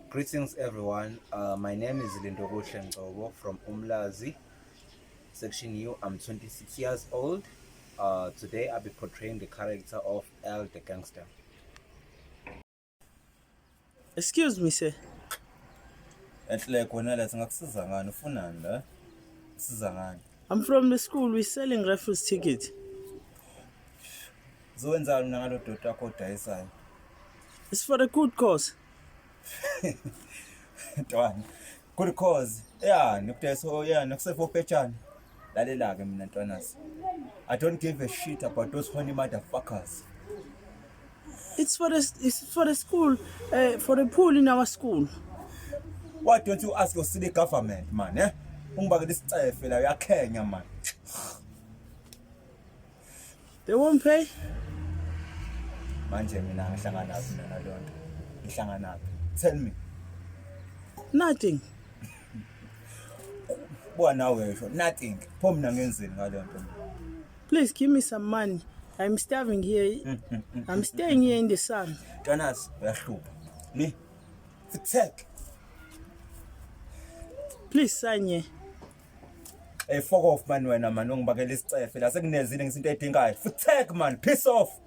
Greetings everyone. My name is Lindokuhle Ngcobo from Umlazi, Section U. I'm 26 years old. Today I'll be portraying the character of L the gangster. Excuse me, sir. I'm from the school. We're selling raffles tickets. It's for a good cause. Good cause. Yeah, for pechani. I don't give a shit about those honey motherfuckers. It's for the school, for the pool in our school. Why don't you ask your city government, man? Man. They won't pay? Tell me. Nothing. Nothing. Please give me some money. I'm starving here. I'm staying here in the sun. Jonas, take. Please sign here. Hey, fuck off, man. When I'm take, man. Piss off.